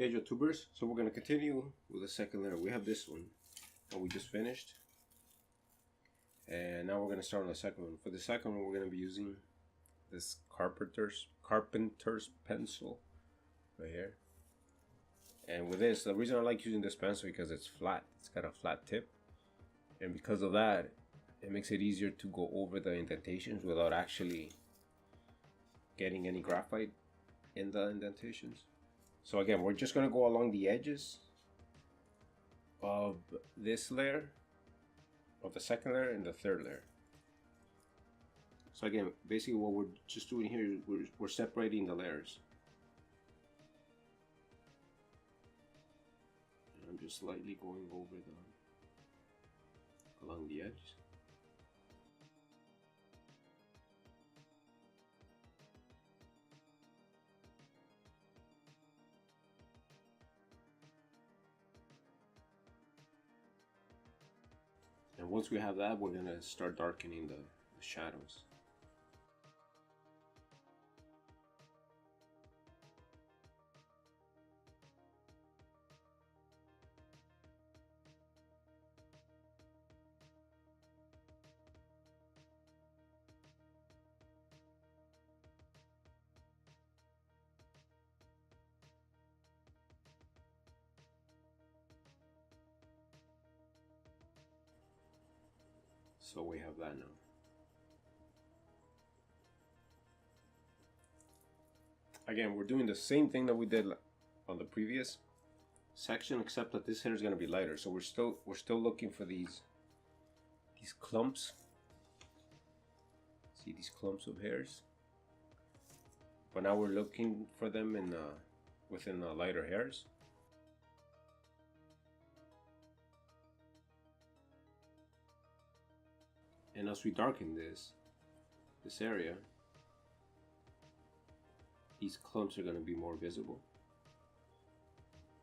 Hey YouTubers, so we're going to continue with the second layer. We have this one that we just finished, and now we're going to start on the second one. For the second one, we're going to be using this carpenter's pencil right here. And with this, the reason I like using this pencil because it's flat. It's got a flat tip, and because of that, it makes it easier to go over the indentations without actually getting any graphite in the indentations. So again, we're just going to go along the edges of this layer, of the second layer and the third layer. So again, basically what we're just doing here, we're separating the layers. And I'm just slightly going over along the edge. And once we have that, we're gonna start darkening the shadows. So we have that now. Again, we're doing the same thing that we did on the previous section, except that this hair is going to be lighter. So we're still looking for these clumps. See these clumps of hairs, but now we're looking for them in within the lighter hairs. And as we darken this area, these clumps are going to be more visible.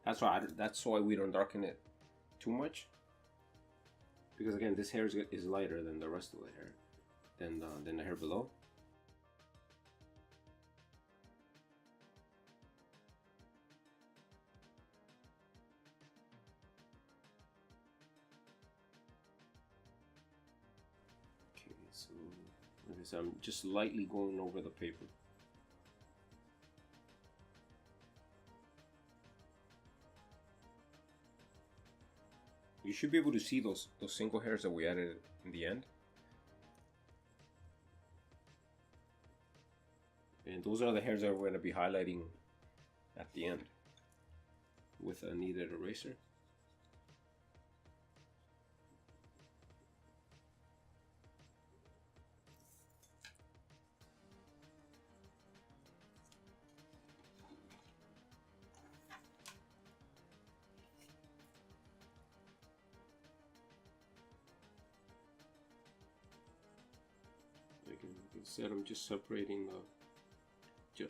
That's why we don't darken it too much, because again, this hair is lighter than the rest of the hair, than the hair below. Okay, so like I said, I'm just lightly going over the paper. You should be able to see those single hairs that we added in the end. And those are the hairs that we're going to be highlighting at the end with a kneaded eraser. Like I said, I'm just separating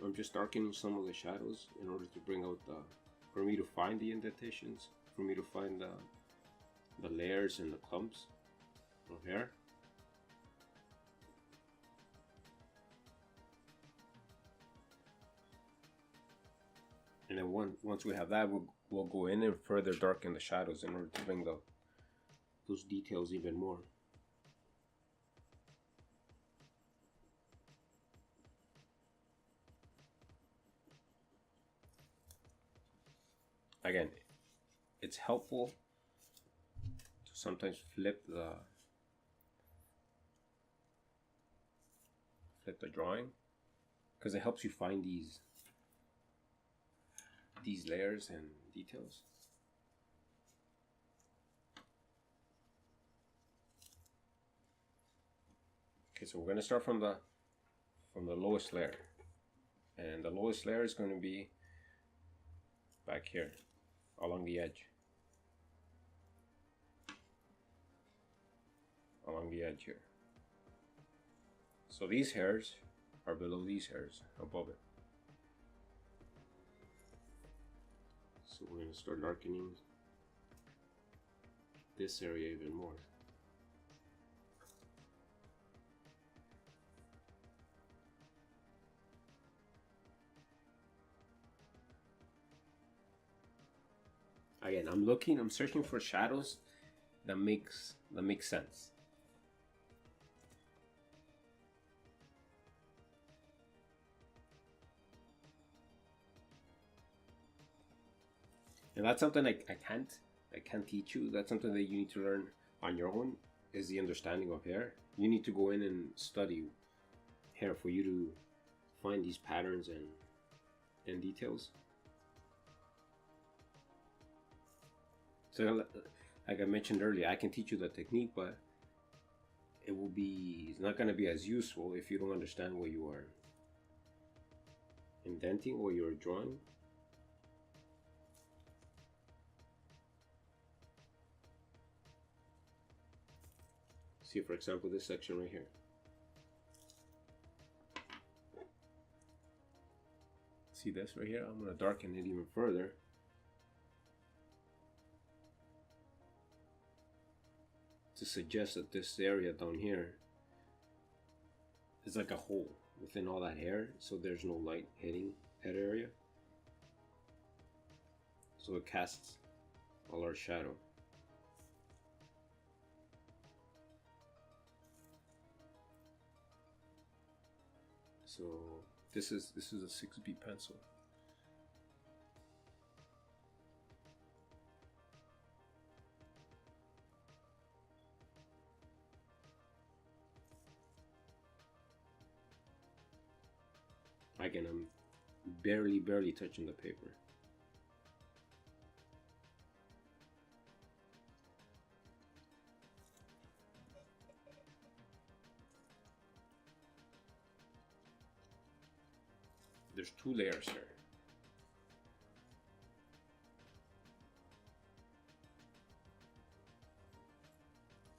I'm just darkening some of the shadows in order to bring out for me to find the indentations, for me to find the layers and the clumps of hair. And then once we have that, we'll go in and further darken the shadows in order to bring those details even more. Again, it's helpful to sometimes flip the drawing, because it helps you find these layers and details. Okay, so we're going to start from the lowest layer, and the lowest layer is going to be back here along the edge. Along the edge here. So these hairs are below these hairs above it. So we're going to start darkening this area even more. Again, I'm searching for shadows that makes sense. And that's something I can't teach you. That's something that you need to learn on your own, is the understanding of hair. You need to go in and study hair for you to find these patterns and details. So like I mentioned earlier, I can teach you the technique, but it's not going to be as useful if you don't understand what you are indenting or you're drawing. See, for example, this section right here. See this right here? I'm going to darken it even further. To suggest that this area down here is like a hole within all that hair, so there's no light hitting that area. So it casts a large shadow. So this is a 6B pencil. Again, I'm barely touching the paper. There's 2 layers here.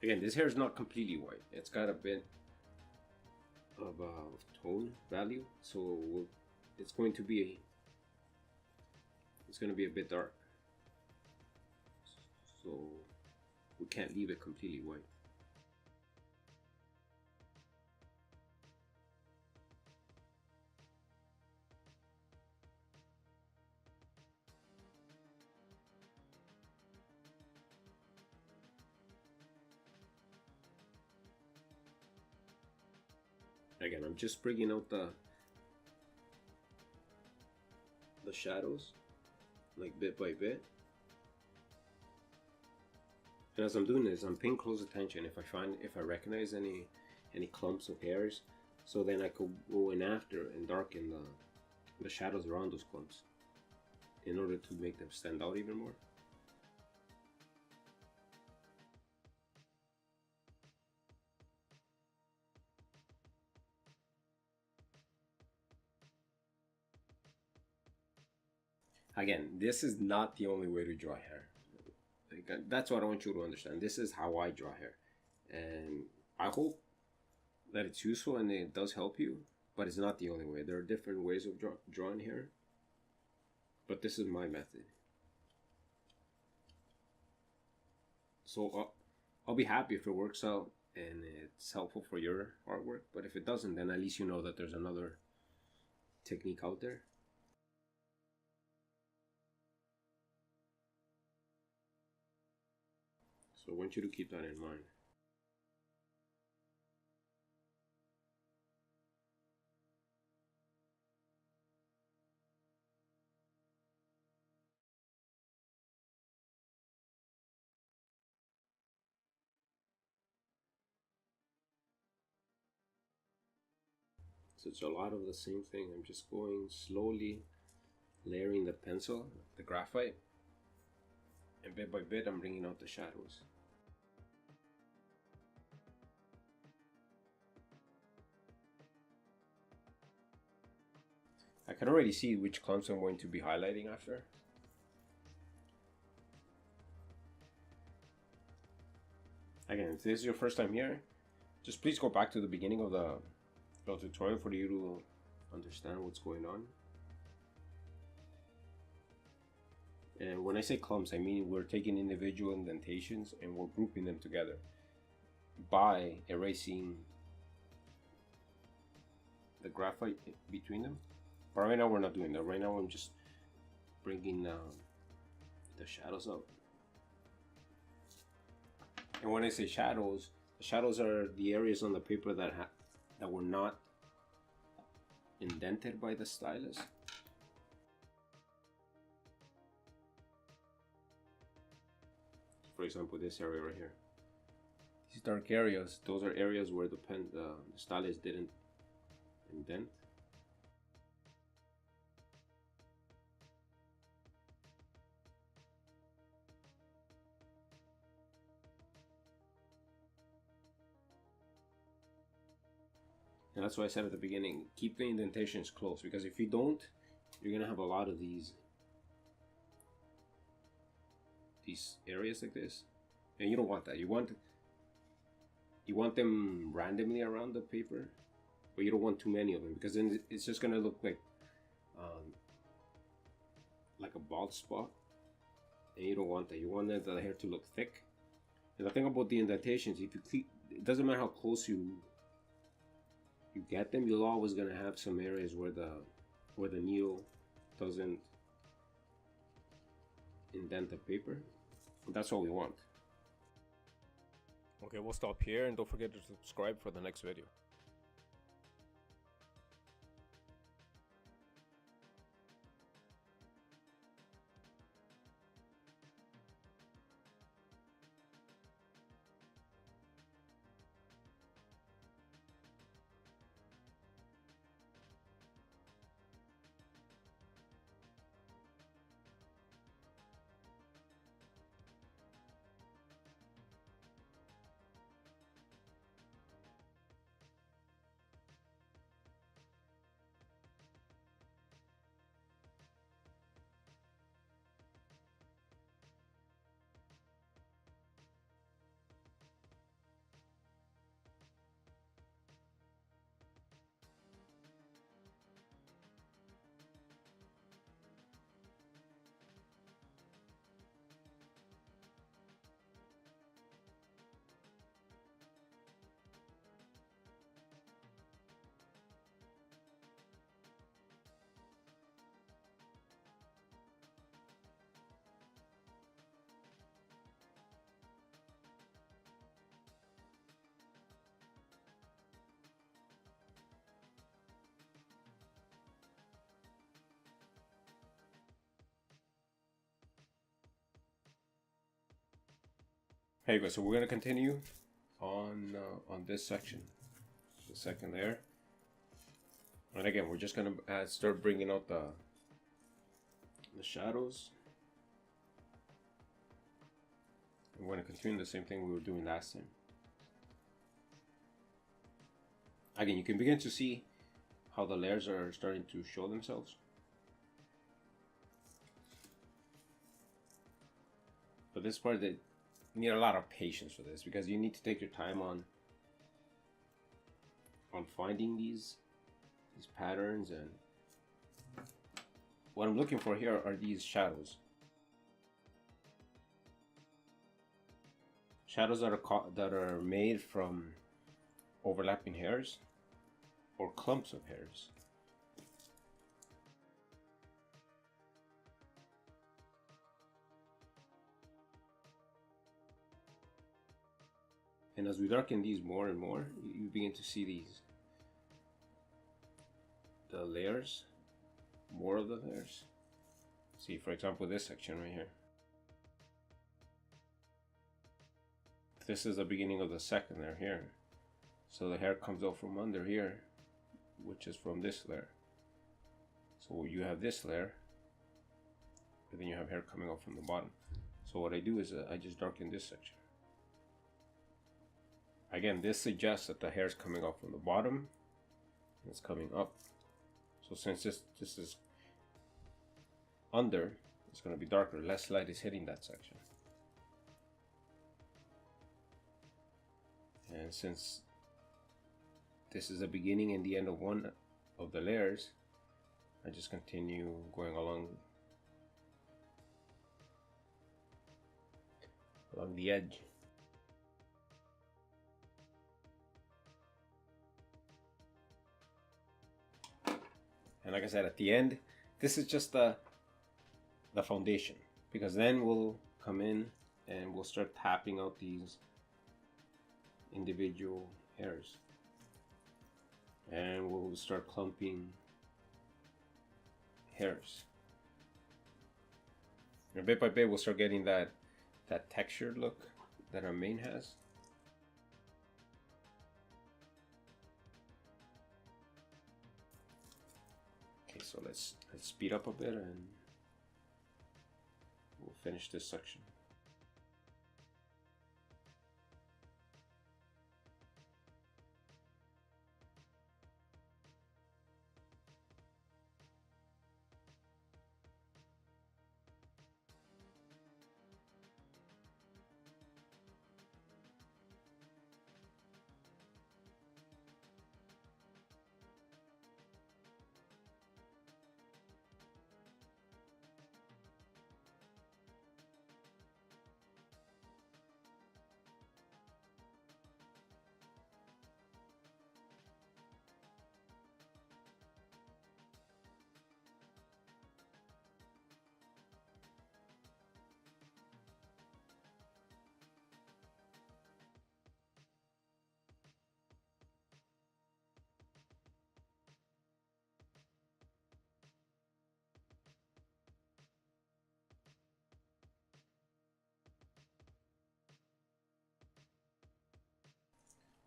Again, this hair is not completely white. It's got a bit of tone value, so it's going to be a bit dark. So we can't leave it completely white. Again, I'm just bringing out the shadows, like bit by bit. And as I'm doing this, I'm paying close attention if I recognize any clumps of hairs, so then I could go in after and darken the shadows around those clumps in order to make them stand out even more. Again, this is not the only way to draw hair. Like, that's what I want you to understand. This is how I draw hair, and I hope that it's useful and it does help you, but it's not the only way. There are different ways of drawing hair, but this is my method. So I'll be happy if it works out and it's helpful for your artwork, but if it doesn't, then at least you know that there's another technique out there. So I want you to keep that in mind. So it's a lot of the same thing. I'm just going slowly, layering the pencil, the graphite, and bit by bit I'm bringing out the shadows. I can already see which clumps I'm going to be highlighting after. Again, if this is your first time here, just please go back to the beginning of the tutorial for you to understand what's going on. And when I say clumps, I mean we're taking individual indentations and we're grouping them together by erasing the graphite between them. But right now we're not doing that. Right now I'm just bringing the shadows out. And when I say shadows, the shadows are the areas on the paper that were not indented by the stylus. For example, this area right here. These dark areas, those are areas where the stylus didn't indent. And that's why I said at the beginning, keep the indentations close, because if you don't, you're gonna have a lot of these areas like this, and you don't want that. You want them randomly around the paper, but you don't want too many of them, because then it's just gonna look like a bald spot, and you don't want that. You want the hair to look thick. And the thing about the indentations, if you it doesn't matter how close you get them, you're always gonna have some areas where the needle doesn't indent the paper. And that's what we want. Okay, we'll stop here, and don't forget to subscribe for the next video. Hey guys, so we're gonna continue on this section, the second layer, and again we're just gonna start bringing out the shadows. We're gonna continue the same thing we were doing last time. Again, you can begin to see how the layers are starting to show themselves. But this part, that you need a lot of patience for this, because you need to take your time on finding these patterns. And what I'm looking for here are these shadows. Shadows that are made from overlapping hairs or clumps of hairs. And as we darken these more and more, you begin to see the layers, more of the layers. See, for example, this section right here. This is the beginning of the second layer here. So the hair comes out from under here, which is from this layer. So you have this layer, but then you have hair coming out from the bottom. So what I do is I just darken this section. Again, this suggests that the hair is coming off from the bottom, and it's coming up. So since this is under, it's going to be darker. Less light is hitting that section. And since this is the beginning and the end of one of the layers, I just continue going along the edge. And like I said, at the end, this is just the foundation. because then we'll come in and we'll start tapping out these individual hairs, and we'll start clumping hairs. And bit by bit we'll start getting that textured look that our mane has. Okay, so let's speed up a bit and we'll finish this section.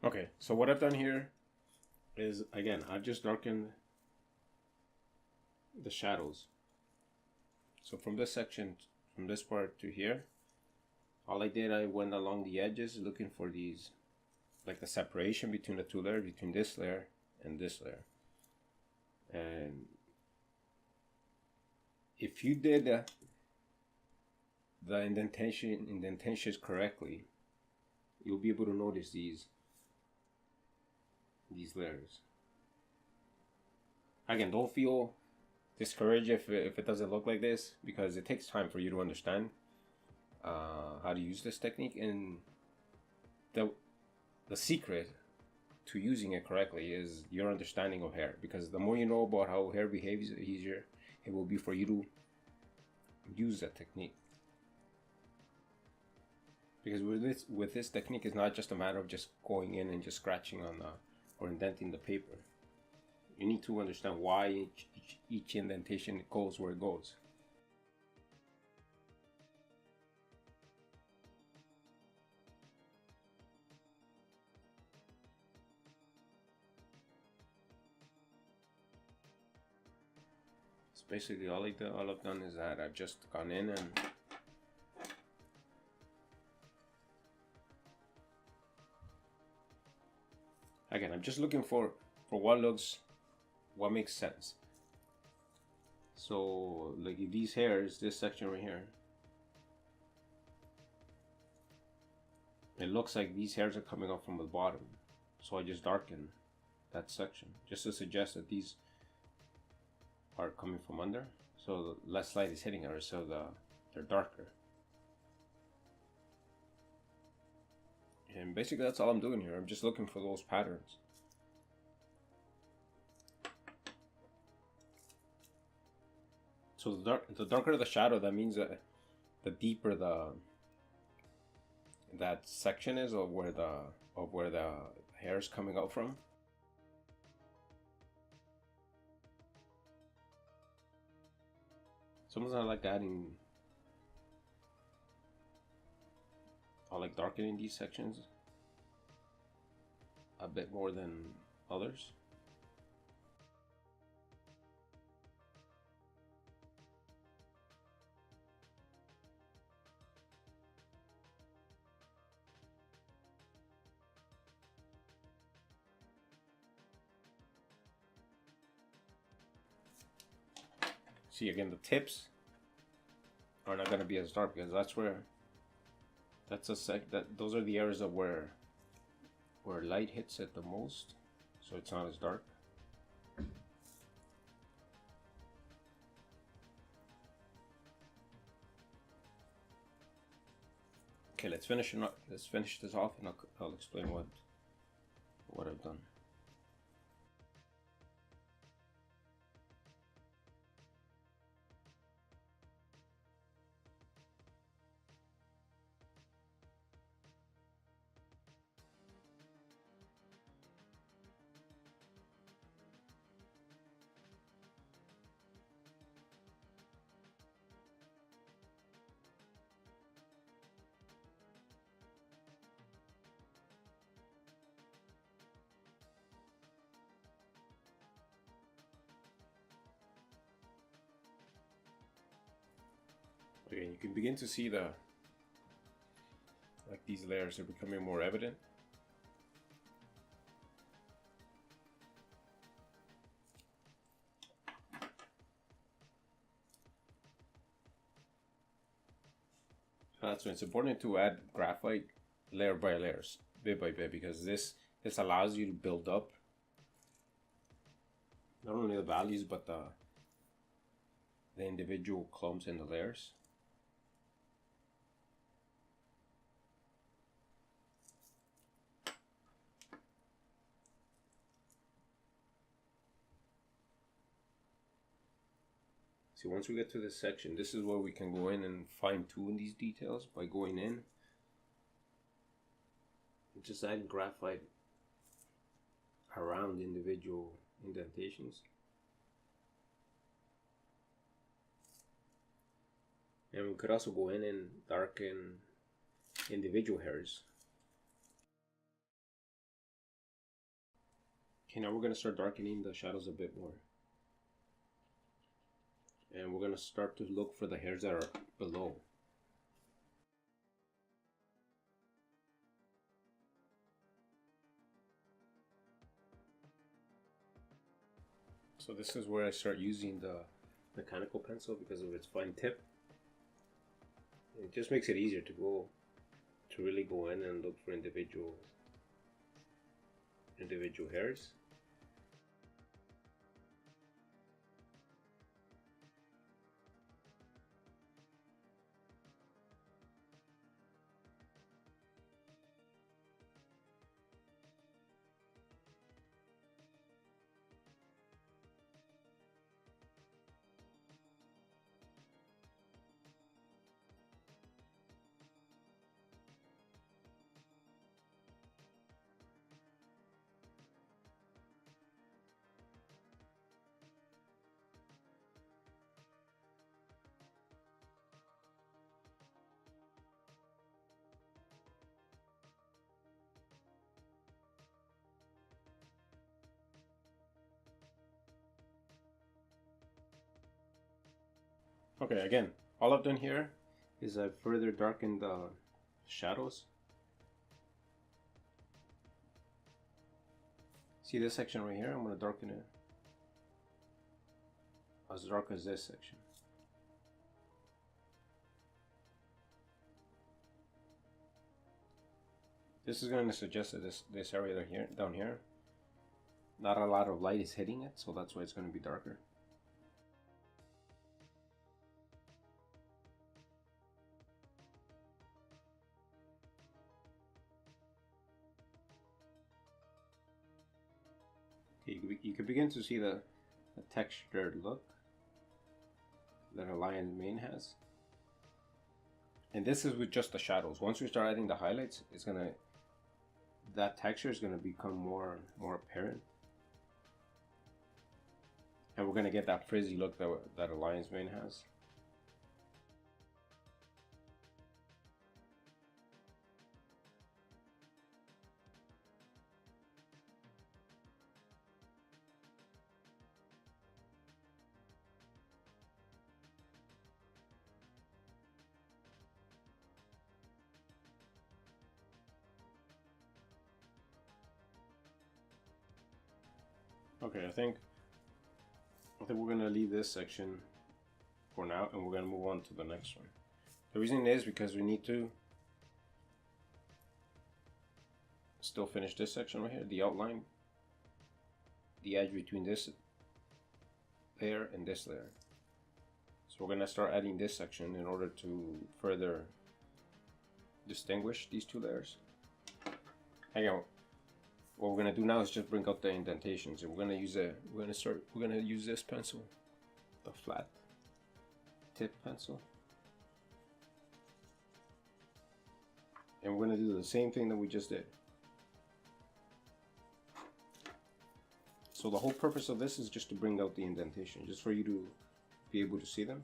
Okay, so what I've done here is, again, I've just darkened the shadows. So from this section, from this part to here, all I did, I went along the edges looking for these, like the separation between the two layers, between this layer and this layer. And if you did the indentations correctly, you'll be able to notice these layers. Again, don't feel discouraged if it doesn't look like this, because it takes time for you to understand how to use this technique. And the secret to using it correctly is your understanding of hair, because the more you know about how hair behaves, the easier it will be for you to use that technique. Because with this technique, it's not just a matter of just going in and just scratching on or indenting the paper. You need to understand why each indentation goes where it goes. So basically all I've done is that I've just gone in and again, I'm just looking for what makes sense. So like these hairs, this section right here, it looks like these hairs are coming up from the bottom. So I just darken that section just to suggest that these are coming from under. So less light is hitting her, so they're darker. And basically that's all I'm doing here. I'm just looking for those patterns. So the darker the shadow, that means that the deeper that section is of where the hair is coming out from. Sometimes I like darkening these sections a bit more than others. See, again, the tips are not going to be as dark, because those are the areas of where light hits it the most, so it's not as dark. Okay, let's finish this off, and I'll explain what I've done. Okay, you can begin to see like these layers are becoming more evident. That's why it's important to add graphite layer by layers, bit by bit, because this allows you to build up not only the values but the individual clumps in the layers. See, once we get to this section, this is where we can go in and fine-tune these details by going in and just adding graphite around individual indentations. And we could also go in and darken individual hairs. Okay, now we're going to start darkening the shadows a bit more. And we're going to start to look for the hairs that are below. So this is where I start using the mechanical pencil because of its fine tip. It just makes it easier to really go in and look for individual hairs. Okay, again, all I've done here is I've further darkened the shadows. See this section right here? I'm going to darken it as dark as this section. This is going to suggest that this area down here, not a lot of light is hitting it, so that's why it's going to be darker. You can begin to see the textured look that a lion's mane has. And this is with just the shadows. Once we start adding the highlights, that texture is gonna become more apparent. And we're gonna get that frizzy look that a lion's mane has. Okay, I think we're gonna leave this section for now, and we're gonna move on to the next one. The reason is because we need to still finish this section right here, the outline, the edge between this layer and this layer. So we're gonna start adding this section in order to further distinguish these two layers. Again, what we're gonna do now is just bring out the indentations, and we're gonna use this pencil, the flat tip pencil, and we're gonna do the same thing that we just did. So the whole purpose of this is just to bring out the indentation, just for you to be able to see them.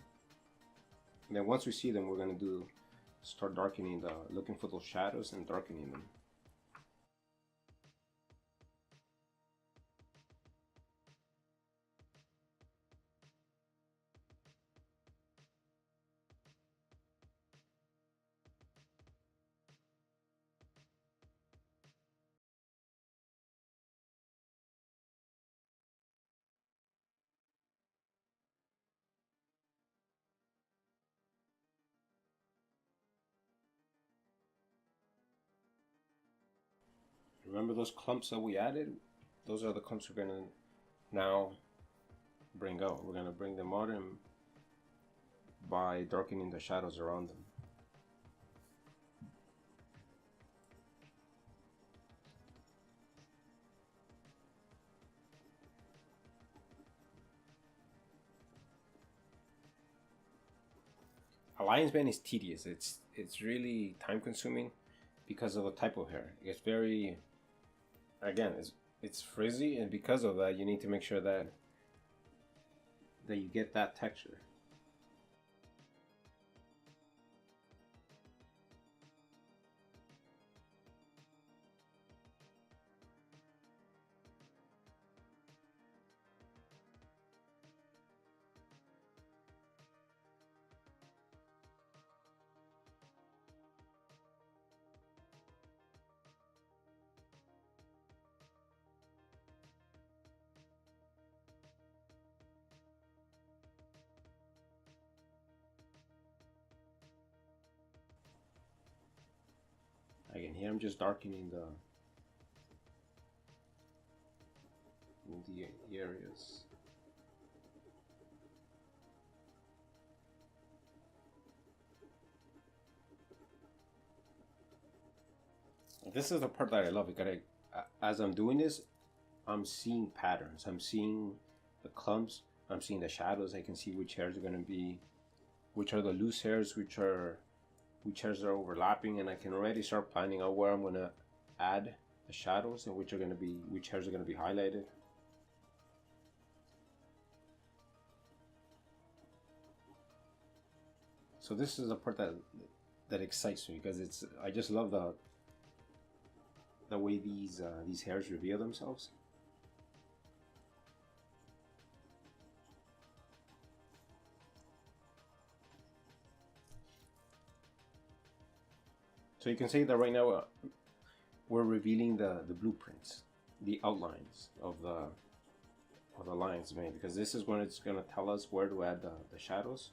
And then once we see them, we're gonna start darkening looking for those shadows and darkening them. Remember those clumps that we added? Those are the clumps we're gonna now bring out. We're gonna bring them out and by darkening the shadows around them. A lion's mane is tedious. It's really time consuming because of the type of hair. It's very, again, it's frizzy, and because of that, you need to make sure that you get that texture. Again, here I'm just darkening the areas. This is the part that I love because as I'm doing this, I'm seeing patterns. I'm seeing the clumps. I'm seeing the shadows. I can see which hairs are going to be, which are the loose hairs, which hairs are overlapping, and I can already start planning out where I'm going to add the shadows and which hairs are going to be highlighted. So this is the part that excites me because I just love the way these hairs reveal themselves. So you can see that right now we're revealing the blueprints, the outlines of the lion's mane, because this is when it's going to tell us where to add the shadows.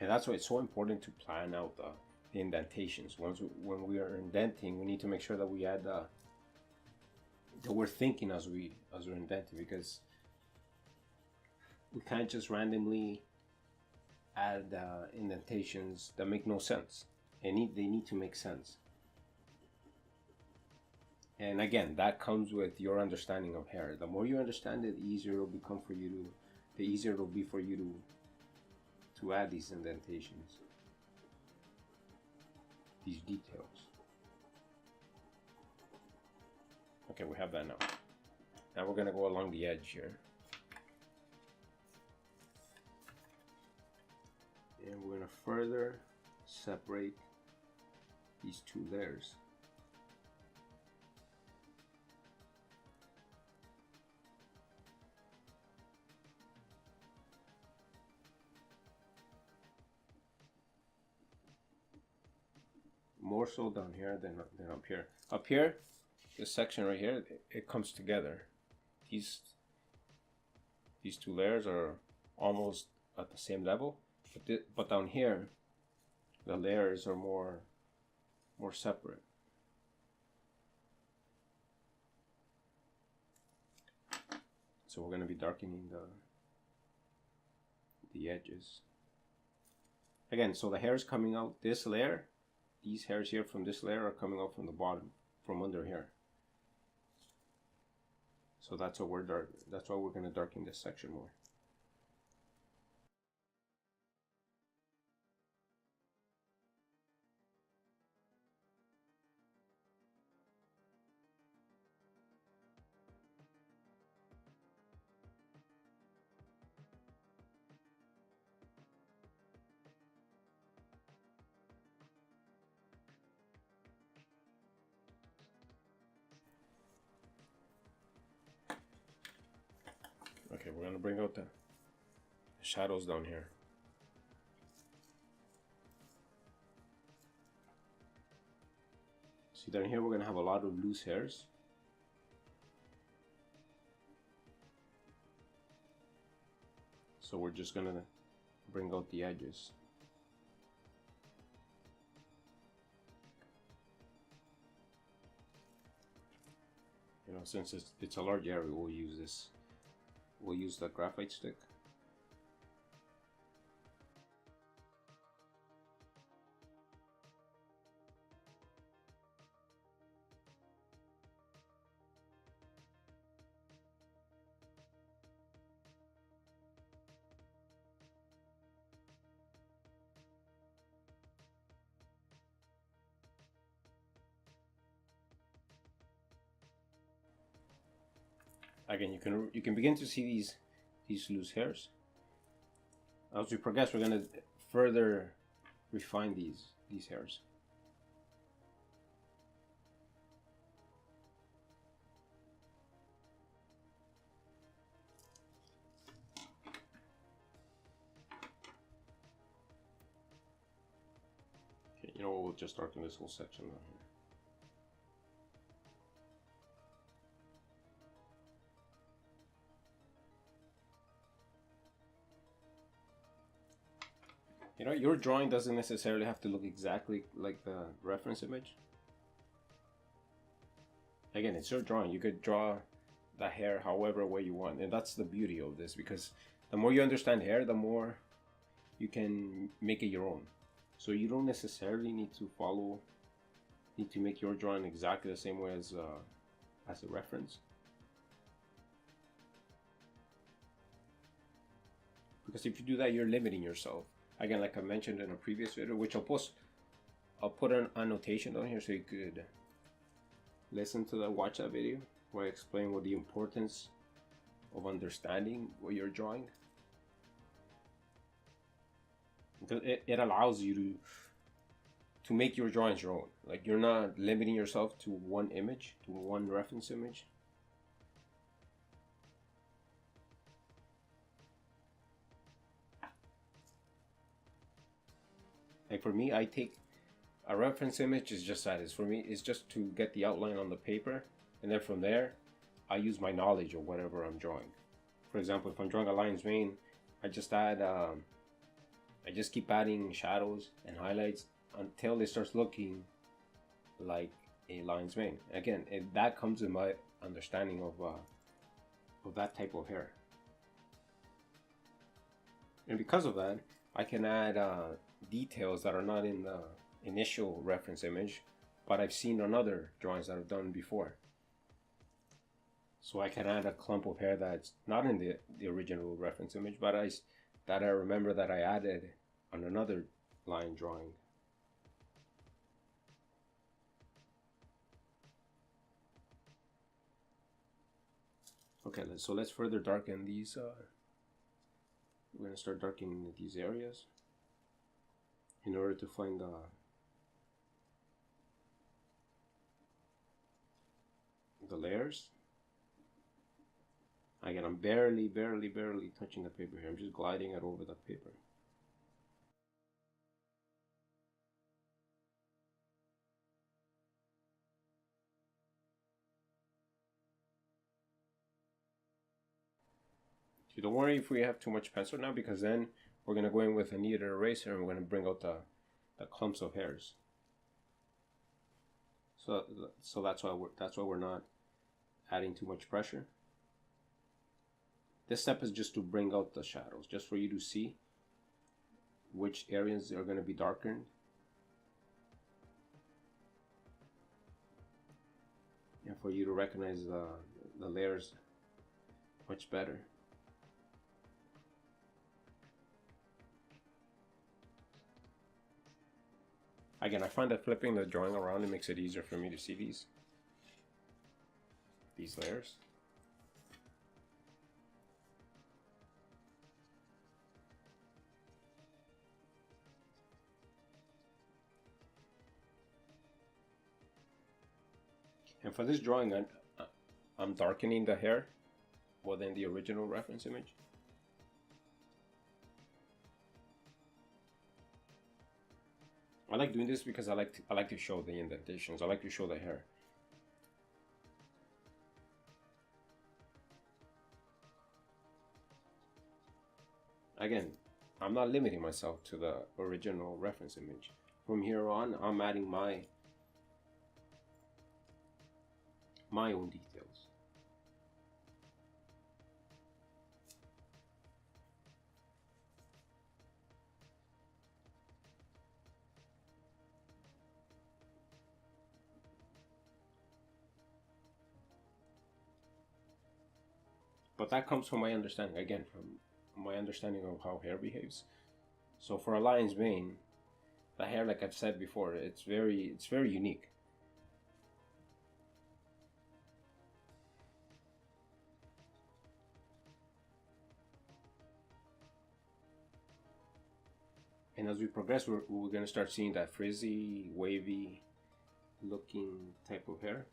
And that's why it's so important to plan out the indentations. When we are indenting, we need to make sure that we add that we're thinking as we're indenting, because we can't just randomly add indentations that make no sense. They need to make sense. And again, that comes with your understanding of hair. The more you understand it, the easier it'll become for you to, the easier it'll be for you to add these indentations, these details. Okay, we have that now. Now we're gonna go along the edge here. And we're going to further separate these two layers. More so down here than up here. Up here, this section right here, it comes together. These two layers are almost at the same level. But down here, the layers are more separate. So we're going to be darkening the edges. Again, so the hair is coming out this layer. These hairs here from this layer are coming out from the bottom, from under here. So that's why we're going to darken this section more. Okay, we're going to bring out the shadows down here. See, down here we're going to have a lot of loose hairs. So we're just going to bring out the edges. since it's a large area, we'll use this. We'll use the graphite stick. Again, you can begin to see these loose hairs. As we progress, we're going to further refine these hairs. Okay, you know what? We'll just darken this whole section down here. You know, your drawing doesn't necessarily have to look exactly like the reference image. Again, it's your drawing. You could draw the hair however way you want, and that's the beauty of this, because the more you understand hair, the more you can make it your own. So you don't necessarily need to make your drawing exactly the same way as a reference. Because if you do that, you're limiting yourself. Again, like I mentioned in a previous video, which I'll put an annotation down here so you could watch that video where I explain what the importance of understanding what you're drawing. Because it allows you to make your drawings your own. Like, you're not limiting yourself to one image, to one reference image. Like for me, I take a reference image is just that. For me, it's just to get the outline on the paper, and then from there, I use my knowledge of whatever I'm drawing. For example, if I'm drawing a lion's mane, I just keep adding shadows and highlights until it starts looking like a lion's mane. Again, that comes in my understanding of that type of hair, and because of that, I can add details that are not in the initial reference image, but I've seen on other drawings that I've done before. So I can add a clump of hair that's not in the original reference image, but I remember that I added on another line drawing. Okay, so let's further darken these. We're going to start darkening these areas in order to find the layers. Again, I'm barely touching the paper here. I'm just gliding it over the paper. So don't worry if we have too much pencil now, because then we're going to go in with a kneaded eraser and we're going to bring out the clumps of hairs. So that's why we're not adding too much pressure. This step is just to bring out the shadows, just for you to see which areas are going to be darkened. And for you to recognize the layers much better. Again, I find that flipping the drawing around, it makes it easier for me to see these layers. And for this drawing, I'm darkening the hair more than the original reference image. I like doing this because I like to show the indentations. I like to show the hair. Again, I'm not limiting myself to the original reference image. From here on, I'm adding my own details. But that comes from my understanding, again, from my understanding of how hair behaves. So for a lion's mane, the hair, like I've said before, it's very unique. And as we progress, we're going to start seeing that frizzy, wavy looking type of hair.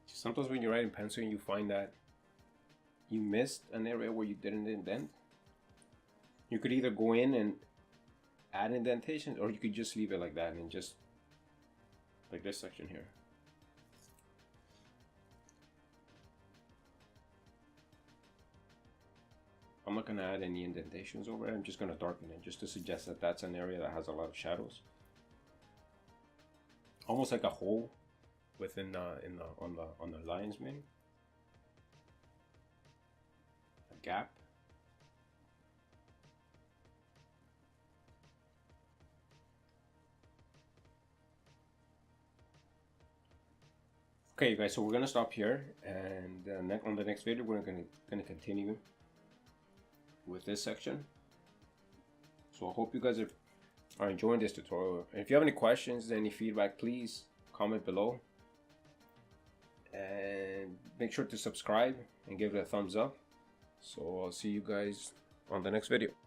Sometimes when you write in pencil and you find that you missed an area where you didn't indent, you could either go in and add indentations, or you could just leave it like that and just like this section here. I'm not going to add any indentations over it. I'm just going to darken it just to suggest that that's an area that has a lot of shadows, almost like a hole within on the lion's mane, a gap. Okay, you guys, so we're gonna stop here, and on the next video we're gonna continue with this section. So I hope you guys are enjoying this tutorial. And if you have any questions, any feedback, please comment below. And make sure to subscribe and give it a thumbs up. So I'll see you guys on the next video.